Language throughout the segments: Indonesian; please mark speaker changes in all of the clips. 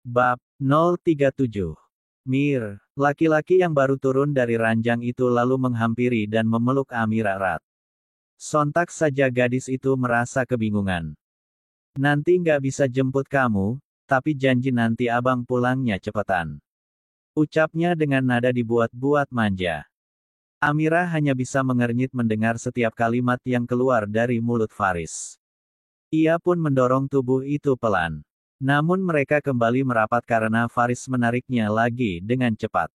Speaker 1: Bab 037. Mir, laki-laki yang baru turun dari ranjang itu lalu menghampiri dan memeluk Amira erat. Sontak saja gadis itu merasa kebingungan. Nanti nggak bisa jemput kamu, tapi janji nanti abang pulangnya cepetan. Ucapnya dengan nada dibuat-buat manja. Amira hanya bisa mengernyit mendengar setiap kalimat yang keluar dari mulut Faris. Ia pun mendorong tubuh itu pelan. Namun mereka kembali merapat karena Faris menariknya lagi dengan cepat.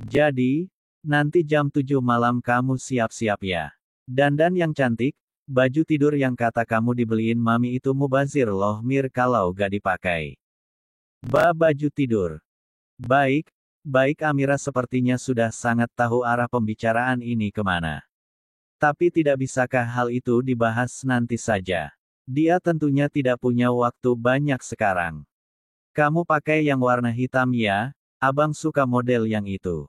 Speaker 1: Jadi, nanti jam 7 malam kamu siap-siap ya. Dandan yang cantik, baju tidur yang kata kamu dibeliin mami itu mubazir loh Mir kalau gak dipakai. Baju tidur. Baik, baik Amira sepertinya sudah sangat tahu arah pembicaraan ini kemana. Tapi tidak bisakah hal itu dibahas nanti saja? Dia tentunya tidak punya waktu banyak sekarang. Kamu pakai yang warna hitam ya, abang suka model yang itu.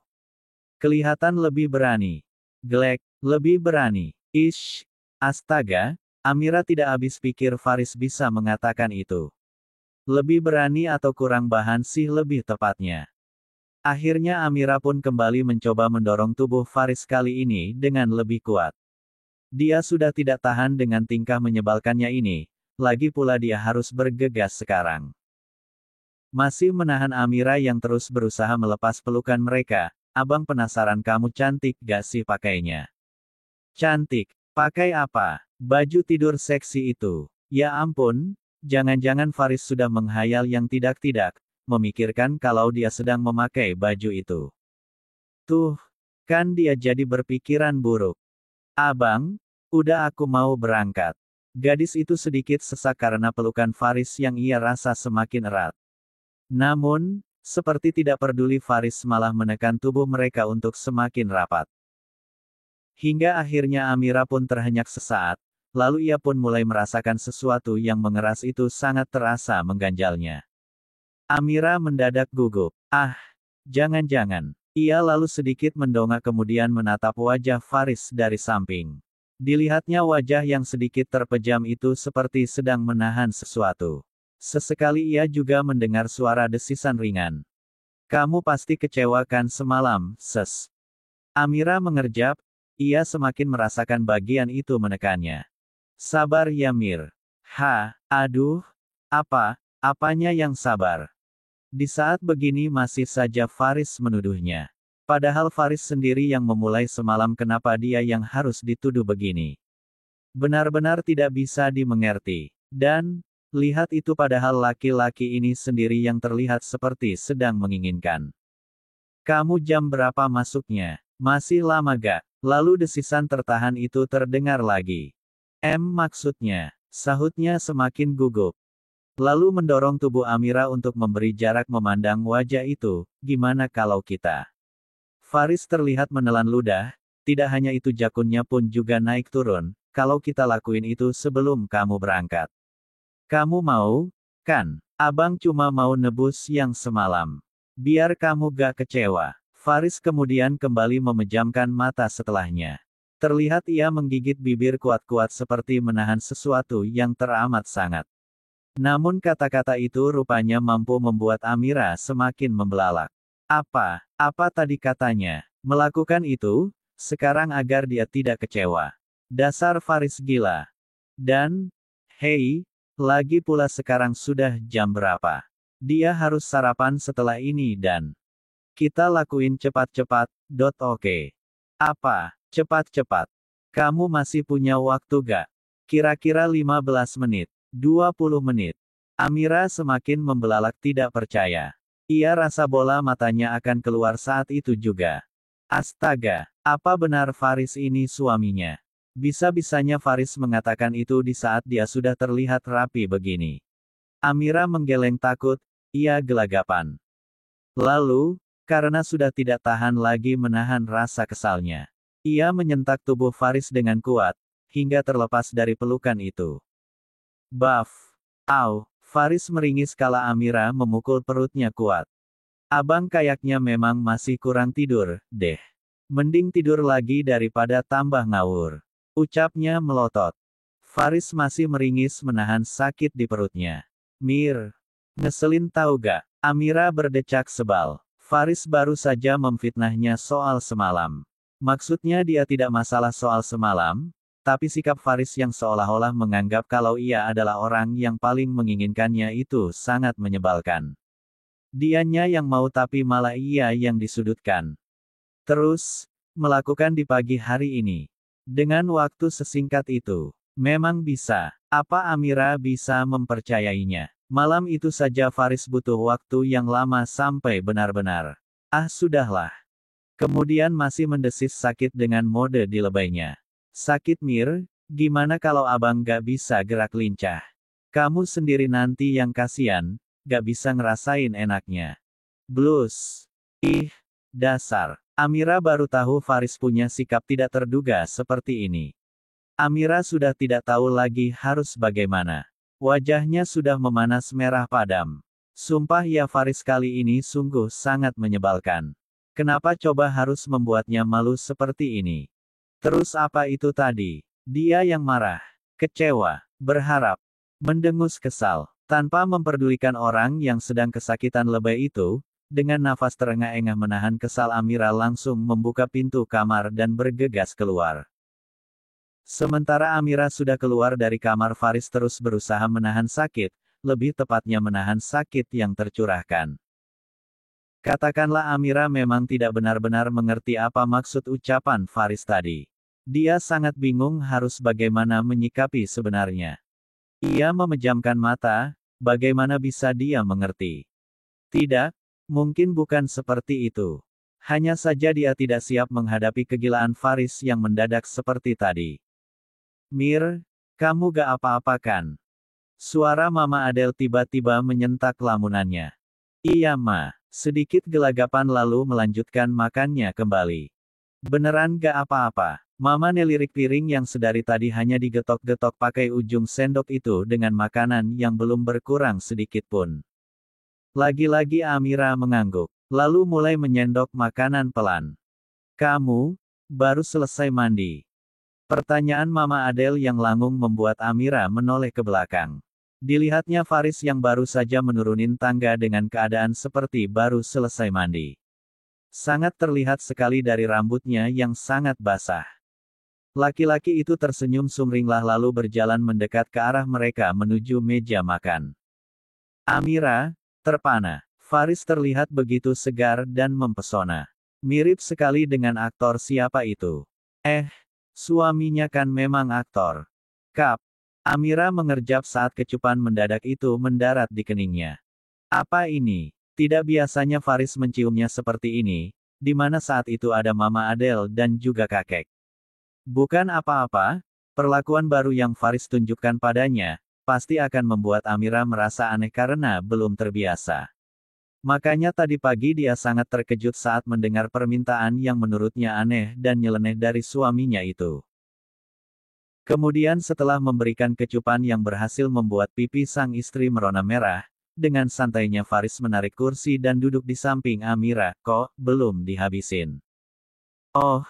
Speaker 1: Kelihatan lebih berani. Glek, lebih berani. Ish, astaga, Amira tidak habis pikir Faris bisa mengatakan itu. Lebih berani atau kurang bahan sih lebih tepatnya. Akhirnya Amira pun kembali mencoba mendorong tubuh Faris kali ini dengan lebih kuat. Dia sudah tidak tahan dengan tingkah menyebalkannya ini, lagi pula dia harus bergegas sekarang. Masih menahan Amira yang terus berusaha melepas pelukan mereka, abang penasaran kamu cantik gak sih pakainya? Cantik, pakai apa? Baju tidur seksi itu. Ya ampun, jangan-jangan Faris sudah menghayal yang tidak-tidak, memikirkan kalau dia sedang memakai baju itu. Tuh, kan dia jadi berpikiran buruk. Abang, udah aku mau berangkat. Gadis itu sedikit sesak karena pelukan Faris yang ia rasa semakin erat. Namun, seperti tidak peduli Faris malah menekan tubuh mereka untuk semakin rapat. Hingga akhirnya Amira pun terhenyak sesaat, lalu ia pun mulai merasakan sesuatu yang mengeras itu sangat terasa mengganjalnya. Amira mendadak gugup. Ah, jangan-jangan. Ia lalu sedikit mendongak kemudian menatap wajah Faris dari samping. Dilihatnya wajah yang sedikit terpejam itu seperti sedang menahan sesuatu. Sesekali ia juga mendengar suara desisan ringan. Kamu pasti kecewa kan semalam, Ses. Amira mengerjap, ia semakin merasakan bagian itu menekannya. Sabar ya Mir. Aduh, apanya yang sabar? Di saat begini masih saja Faris menuduhnya. Padahal Faris sendiri yang memulai semalam kenapa dia yang harus dituduh begini. Benar-benar tidak bisa dimengerti. Dan, lihat itu padahal laki-laki ini sendiri yang terlihat seperti sedang menginginkan. Kamu jam berapa masuknya? Masih lama gak? Lalu desisan tertahan itu terdengar lagi. Maksudnya, sahutnya semakin gugup. Lalu mendorong tubuh Amira untuk memberi jarak memandang wajah itu, gimana kalau kita? Faris terlihat menelan ludah, tidak hanya itu jakunnya pun juga naik turun, kalau kita lakuin itu sebelum kamu berangkat. Kamu mau, kan? Abang cuma mau nebus yang semalam. Biar kamu gak kecewa. Faris kemudian kembali memejamkan mata setelahnya. Terlihat ia menggigit bibir kuat-kuat seperti menahan sesuatu yang teramat sangat. Namun kata-kata itu rupanya mampu membuat Amira semakin membelalak. Apa tadi katanya? Melakukan itu, sekarang agar dia tidak kecewa. Dasar Faris gila. Dan, hei, lagi pula sekarang sudah jam berapa? Dia harus sarapan setelah ini dan kita lakuin cepat-cepat, oke. Apa? Cepat-cepat. Kamu masih punya waktu gak? Kira-kira 15 menit. 20 menit. Amira semakin membelalak tidak percaya. Ia rasa bola matanya akan keluar saat itu juga. Astaga, apa benar Faris ini suaminya? Bisa-bisanya Faris mengatakan itu di saat dia sudah terlihat rapi begini. Amira menggeleng takut, ia gelagapan. Lalu, karena sudah tidak tahan lagi menahan rasa kesalnya, ia menyentak tubuh Faris dengan kuat, hingga terlepas dari pelukan itu. Baf. Faris meringis kala Amira memukul perutnya kuat. Abang kayaknya memang masih kurang tidur, deh. Mending tidur lagi daripada tambah ngawur. Ucapnya melotot. Faris masih meringis menahan sakit di perutnya. Mir. Ngeselin tahu gak? Amira berdecak sebal. Faris baru saja memfitnahnya soal semalam. Maksudnya dia tidak masalah soal semalam, tapi sikap Faris yang seolah-olah menganggap kalau ia adalah orang yang paling menginginkannya itu sangat menyebalkan. Dianya yang mau tapi malah ia yang disudutkan. Terus, melakukan di pagi hari ini. Dengan waktu sesingkat itu. Memang bisa. Apa Amira bisa mempercayainya? Malam itu saja Faris butuh waktu yang lama sampai benar-benar. Ah sudahlah. Kemudian masih mendesis sakit dengan mode dilebainya. Sakit Mir, gimana kalau abang gak bisa gerak lincah? Kamu sendiri nanti yang kasihan, gak bisa ngerasain enaknya. Blus. Ih, dasar. Amira baru tahu Faris punya sikap tidak terduga seperti ini. Amira sudah tidak tahu lagi harus bagaimana. Wajahnya sudah memanas merah padam. Sumpah ya Faris kali ini sungguh sangat menyebalkan. Kenapa coba harus membuatnya malu seperti ini? Terus apa itu tadi? Dia yang marah, kecewa, berharap, mendengus kesal, tanpa memperdulikan orang yang sedang kesakitan lebay itu, dengan nafas terengah-engah menahan kesal Amira langsung membuka pintu kamar dan bergegas keluar. Sementara Amira sudah keluar dari kamar Faris terus berusaha menahan sakit, lebih tepatnya menahan sakit yang tercurahkan. Katakanlah Amira memang tidak benar-benar mengerti apa maksud ucapan Faris tadi. Dia sangat bingung harus bagaimana menyikapi sebenarnya. Ia memejamkan mata, bagaimana bisa dia mengerti? Tidak, mungkin bukan seperti itu. Hanya saja dia tidak siap menghadapi kegilaan Faris yang mendadak seperti tadi. Mir, kamu gak apa-apa kan? Suara Mama Adele tiba-tiba menyentak lamunannya. Iya Ma. Sedikit gelagapan lalu melanjutkan makannya kembali. Beneran gak apa-apa. Mama nelirik piring yang sedari tadi hanya digetok-getok pakai ujung sendok itu dengan makanan yang belum berkurang sedikit pun. Lagi-lagi Amira mengangguk, lalu mulai menyendok makanan pelan. Kamu, baru selesai mandi? Pertanyaan Mama Adele yang langung membuat Amira menoleh ke belakang. Dilihatnya Faris yang baru saja menurunin tangga dengan keadaan seperti baru selesai mandi. Sangat terlihat sekali dari rambutnya yang sangat basah. Laki-laki itu tersenyum sumringlah lalu berjalan mendekat ke arah mereka menuju meja makan. Amira, terpana. Faris terlihat begitu segar dan mempesona. Mirip sekali dengan aktor siapa itu. Suaminya kan memang aktor. Kap. Amira mengerjap saat kecupan mendadak itu mendarat di keningnya. Apa ini? Tidak biasanya Faris menciumnya seperti ini, di mana saat itu ada Mama Adele dan juga kakek. Bukan apa-apa, perlakuan baru yang Faris tunjukkan padanya, pasti akan membuat Amira merasa aneh karena belum terbiasa. Makanya tadi pagi dia sangat terkejut saat mendengar permintaan yang menurutnya aneh dan nyeleneh dari suaminya itu. Kemudian setelah memberikan kecupan yang berhasil membuat pipi sang istri merona merah, dengan santainya Faris menarik kursi dan duduk di samping Amira, kok, belum dihabisin. Oh,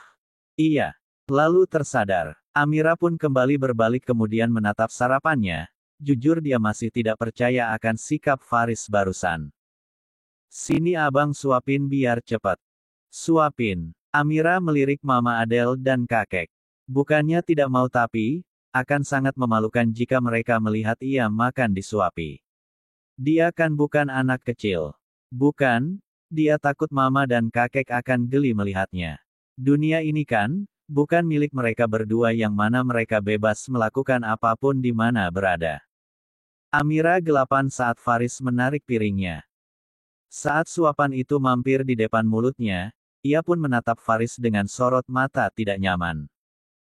Speaker 1: iya. Lalu tersadar, Amira pun kembali berbalik kemudian menatap sarapannya, jujur dia masih tidak percaya akan sikap Faris barusan. Sini abang suapin biar cepat. Suapin. Amira melirik Mama Adele dan kakek. Bukannya tidak mau tapi, akan sangat memalukan jika mereka melihat ia makan disuapi. Dia kan bukan anak kecil. Bukan, dia takut mama dan kakek akan geli melihatnya. Dunia ini kan, bukan milik mereka berdua yang mana mereka bebas melakukan apapun di mana berada. Amira gelapan saat Faris menarik piringnya. Saat suapan itu mampir di depan mulutnya, ia pun menatap Faris dengan sorot mata tidak nyaman.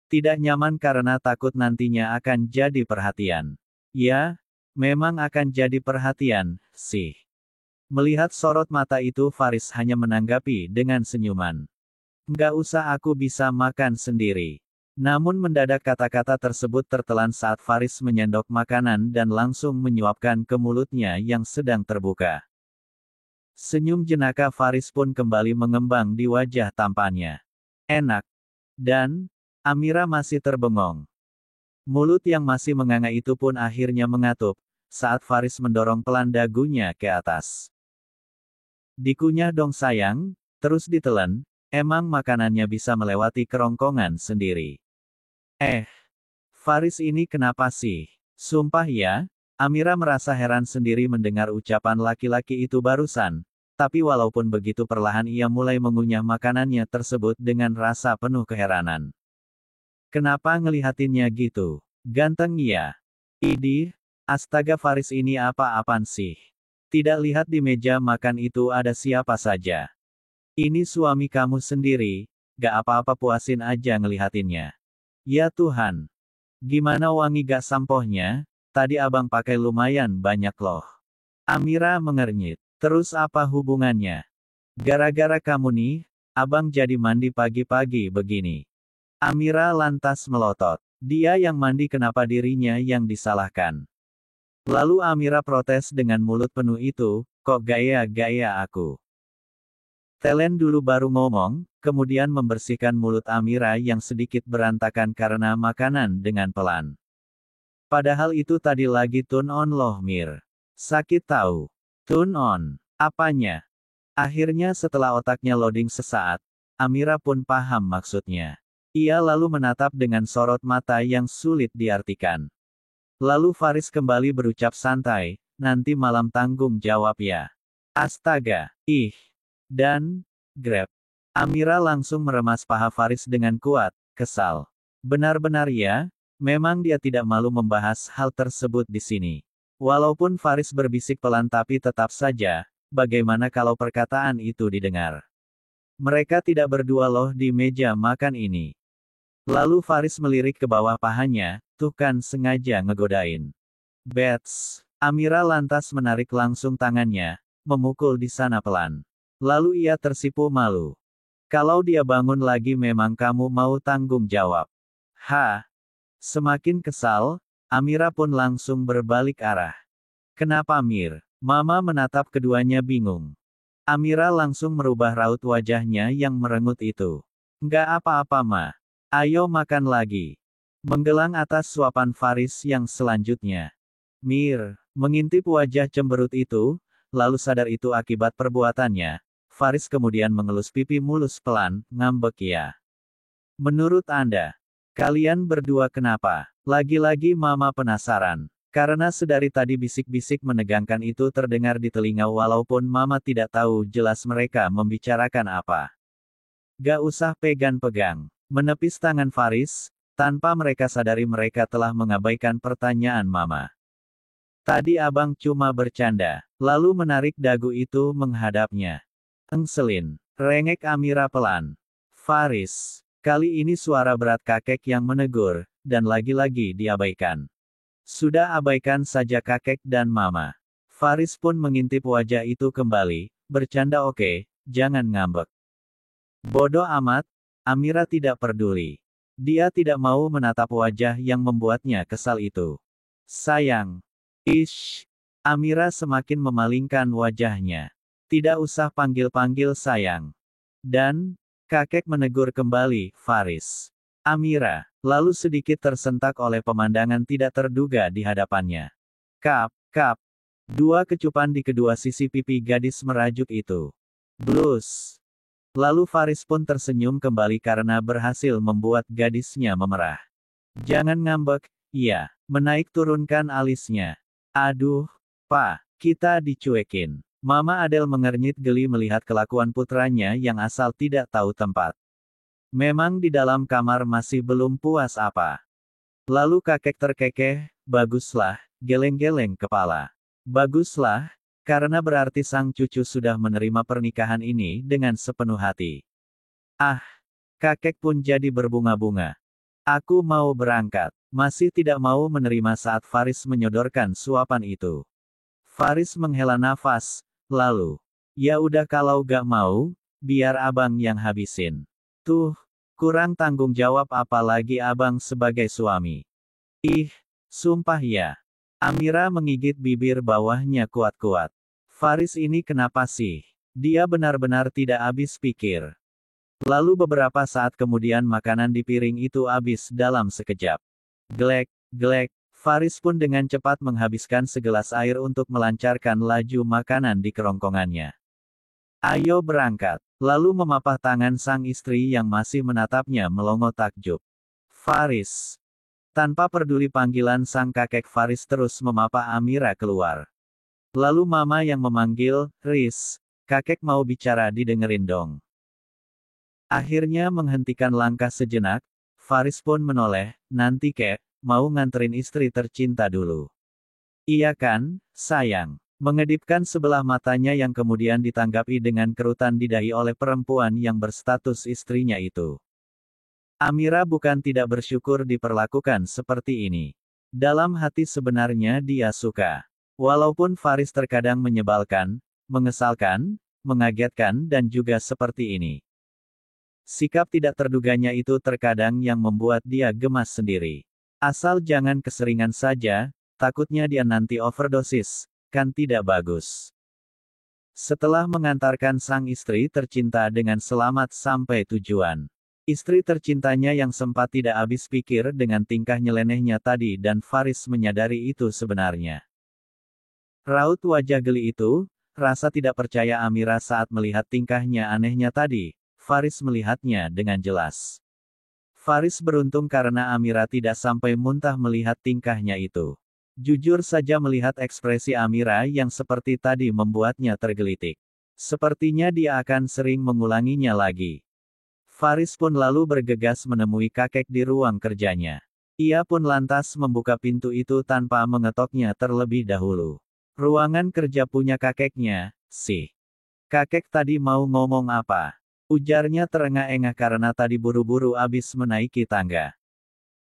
Speaker 1: Tidak nyaman karena takut nantinya akan jadi perhatian. Ya, memang akan jadi perhatian, sih. Melihat sorot mata itu Faris hanya menanggapi dengan senyuman. Nggak usah aku bisa makan sendiri. Namun mendadak kata-kata tersebut tertelan saat Faris menyendok makanan dan langsung menyuapkan ke mulutnya yang sedang terbuka. Senyum jenaka Faris pun kembali mengembang di wajah tampannya. Enak. Dan, Amira masih terbengong. Mulut yang masih menganga itu pun akhirnya mengatup, saat Faris mendorong pelan dagunya ke atas. Dikunyah dong sayang, terus ditelan, emang makanannya bisa melewati kerongkongan sendiri. Faris ini kenapa sih? Sumpah ya, Amira merasa heran sendiri mendengar ucapan laki-laki itu barusan. Tapi walaupun begitu perlahan ia mulai mengunyah makanannya tersebut dengan rasa penuh keheranan. Kenapa ngelihatinnya gitu? Ganteng ya? Idih, astaga Faris ini apa-apaan sih? Tidak lihat di meja makan itu ada siapa saja. Ini suami kamu sendiri, gak apa-apa puasin aja ngelihatinnya. Ya Tuhan. Gimana wangi gak sampohnya? Tadi abang pakai lumayan banyak loh. Amira mengernyit. Terus apa hubungannya? Gara-gara kamu nih, abang jadi mandi pagi-pagi begini. Amira lantas melotot. Dia yang mandi kenapa dirinya yang disalahkan? Lalu Amira protes dengan mulut penuh itu, kok gaya-gaya aku? Telen dulu baru ngomong, kemudian membersihkan mulut Amira yang sedikit berantakan karena makanan dengan pelan. Padahal itu tadi lagi tune on loh Mir. Sakit tahu. Tune on. Apanya? Akhirnya setelah otaknya loading sesaat, Amira pun paham maksudnya. Ia lalu menatap dengan sorot mata yang sulit diartikan. Lalu Faris kembali berucap santai, nanti malam tanggung jawab ya. Astaga, ih. Dan, grab. Amira langsung meremas paha Faris dengan kuat, kesal. Benar-benar ya, memang dia tidak malu membahas hal tersebut di sini. Walaupun Faris berbisik pelan tapi tetap saja, bagaimana kalau perkataan itu didengar? Mereka tidak berdua loh di meja makan ini. Lalu Faris melirik ke bawah pahanya, tuh kan sengaja ngegodain. Bets. Amira lantas menarik langsung tangannya, memukul di sana pelan. Lalu ia tersipu malu. Kalau dia bangun lagi memang kamu mau tanggung jawab. Semakin kesal, Amira pun langsung berbalik arah. Kenapa Mir? Mama menatap keduanya bingung. Amira langsung merubah raut wajahnya yang merengut itu. Nggak apa-apa Ma. Ayo makan lagi. Menggelang atas suapan Faris yang selanjutnya. Mir, mengintip wajah cemberut itu, lalu sadar itu akibat perbuatannya. Faris kemudian mengelus pipi mulus pelan, ngambek ya. Menurut Anda, kalian berdua kenapa? Lagi-lagi Mama penasaran. Karena sedari tadi bisik-bisik menegangkan itu terdengar di telinga walaupun Mama tidak tahu jelas mereka membicarakan apa. Gak usah pegang-pegang. Menepis tangan Faris, tanpa mereka sadari mereka telah mengabaikan pertanyaan Mama. Tadi abang cuma bercanda, lalu menarik dagu itu menghadapnya. Engselin, rengek Amira pelan. Faris, kali ini suara berat kakek yang menegur, dan lagi-lagi diabaikan. Sudah abaikan saja kakek dan Mama. Faris pun mengintip wajah itu kembali, bercanda oke, jangan ngambek. Bodoh amat. Amira tidak peduli. Dia tidak mau menatap wajah yang membuatnya kesal itu. Sayang. Ish. Amira semakin memalingkan wajahnya. Tidak usah panggil-panggil sayang. Dan, kakek menegur kembali, Faris. Amira, lalu sedikit tersentak oleh pemandangan tidak terduga di hadapannya. Kap. Dua kecupan di kedua sisi pipi gadis merajuk itu. Blus. Lalu Faris pun tersenyum kembali karena berhasil membuat gadisnya memerah. Jangan ngambek, iya, menaik turunkan alisnya. Aduh, Pak, kita dicuekin. Mama Adele mengernyit geli melihat kelakuan putranya yang asal tidak tahu tempat. Memang di dalam kamar masih belum puas apa. Lalu kakek terkekeh, baguslah, geleng-geleng kepala. Baguslah, karena berarti sang cucu sudah menerima pernikahan ini dengan sepenuh hati. Kakek pun jadi berbunga-bunga. Aku mau berangkat. Masih tidak mau menerima saat Faris menyodorkan suapan itu. Faris menghela nafas, lalu, ya udah kalau gak mau, biar abang yang habisin. Tuh, kurang tanggung jawab apalagi abang sebagai suami. Ih, sumpah ya. Amira menggigit bibir bawahnya kuat-kuat. Faris ini kenapa sih? Dia benar-benar tidak habis pikir. Lalu beberapa saat kemudian makanan di piring itu habis dalam sekejap. Glek. Faris pun dengan cepat menghabiskan segelas air untuk melancarkan laju makanan di kerongkongannya. Ayo berangkat. Lalu memapah tangan sang istri yang masih menatapnya melongo takjub. Faris. Tanpa peduli panggilan sang kakek Faris terus memapah Amira keluar. Lalu mama yang memanggil, Riz, kakek mau bicara didengerin dong. Akhirnya menghentikan langkah sejenak, Faris pun menoleh, nanti kek, mau nganterin istri tercinta dulu. Iya kan, sayang. Mengedipkan sebelah matanya yang kemudian ditanggapi dengan kerutan di dahi oleh perempuan yang berstatus istrinya itu. Amira bukan tidak bersyukur diperlakukan seperti ini. Dalam hati sebenarnya dia suka. Walaupun Faris terkadang menyebalkan, mengesalkan, mengagetkan dan juga seperti ini. Sikap tidak terduganya itu terkadang yang membuat dia gemas sendiri. Asal jangan keseringan saja, takutnya dia nanti overdosis. Kan tidak bagus. Setelah mengantarkan sang istri tercinta dengan selamat sampai tujuan. Istri tercintanya yang sempat tidak habis pikir dengan tingkah nyelenehnya tadi dan Faris menyadari itu sebenarnya. Raut wajah geli itu, rasa tidak percaya Amira saat melihat tingkahnya anehnya tadi, Faris melihatnya dengan jelas. Faris beruntung karena Amira tidak sampai muntah melihat tingkahnya itu. Jujur saja melihat ekspresi Amira yang seperti tadi membuatnya tergelitik. Sepertinya dia akan sering mengulanginya lagi. Faris pun lalu bergegas menemui kakek di ruang kerjanya. Ia pun lantas membuka pintu itu tanpa mengetoknya terlebih dahulu. Ruangan kerja punya kakeknya, sih. Kakek tadi mau ngomong apa? Ujarnya terengah-engah karena tadi buru-buru abis menaiki tangga.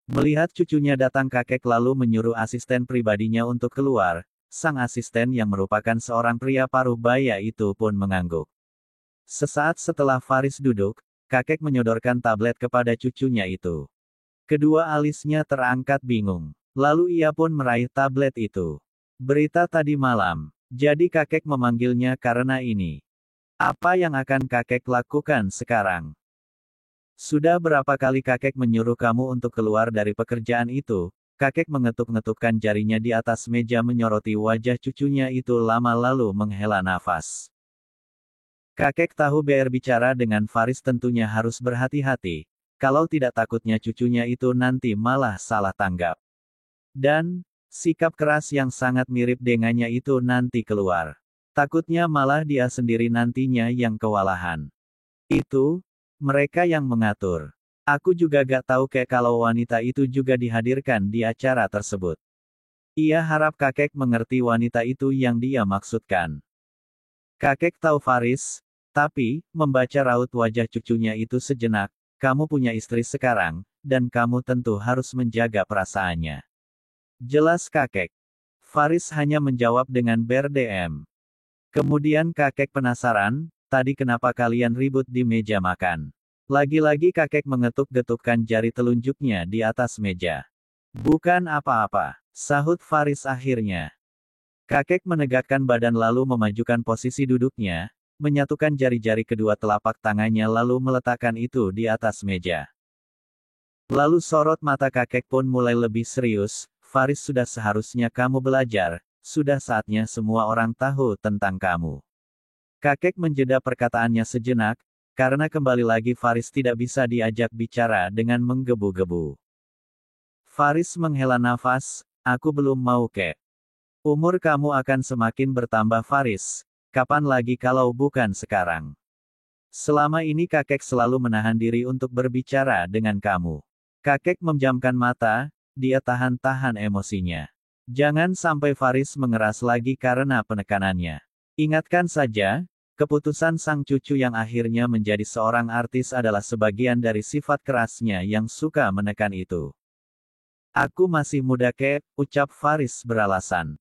Speaker 1: Melihat cucunya datang kakek lalu menyuruh asisten pribadinya untuk keluar, sang asisten yang merupakan seorang pria paruh baya itu pun mengangguk. Sesaat setelah Faris duduk, kakek menyodorkan tablet kepada cucunya itu. Kedua alisnya terangkat bingung. Lalu ia pun meraih tablet itu. Berita tadi malam. Jadi kakek memanggilnya karena ini. Apa yang akan kakek lakukan sekarang? Sudah berapa kali kakek menyuruh kamu untuk keluar dari pekerjaan itu? Kakek mengetuk-ngetukkan jarinya di atas meja menyoroti wajah cucunya itu lama lalu menghela nafas. Kakek tahu bicara dengan Faris tentunya harus berhati-hati, kalau tidak takutnya cucunya itu nanti malah salah tanggap. Dan, sikap keras yang sangat mirip dengannya itu nanti keluar. Takutnya malah dia sendiri nantinya yang kewalahan. Itu, mereka yang mengatur. Aku juga gak tahu kayak kalau wanita itu juga dihadirkan di acara tersebut. Ia harap kakek mengerti wanita itu yang dia maksudkan. Kakek tahu Faris, tapi, membaca raut wajah cucunya itu sejenak, kamu punya istri sekarang, dan kamu tentu harus menjaga perasaannya. Jelas kakek. Faris hanya menjawab dengan berdem. Kemudian kakek penasaran, tadi kenapa kalian ribut di meja makan? Lagi-lagi kakek mengetuk-getukkan jari telunjuknya di atas meja. Bukan apa-apa, sahut Faris akhirnya. Kakek menegakkan badan lalu memajukan posisi duduknya, menyatukan jari-jari kedua telapak tangannya lalu meletakkan itu di atas meja. Lalu sorot mata kakek pun mulai lebih serius, Faris sudah seharusnya kamu belajar, sudah saatnya semua orang tahu tentang kamu. Kakek menjeda perkataannya sejenak, karena kembali lagi Faris tidak bisa diajak bicara dengan menggebu-gebu. Faris menghela nafas, aku belum mau kek. Umur kamu akan semakin bertambah Faris, kapan lagi kalau bukan sekarang. Selama ini kakek selalu menahan diri untuk berbicara dengan kamu. Kakek memejamkan mata, dia tahan-tahan emosinya. Jangan sampai Faris mengeras lagi karena penekanannya. Ingatkan saja, keputusan sang cucu yang akhirnya menjadi seorang artis adalah sebagian dari sifat kerasnya yang suka menekan itu. Aku masih muda kek, ucap Faris beralasan.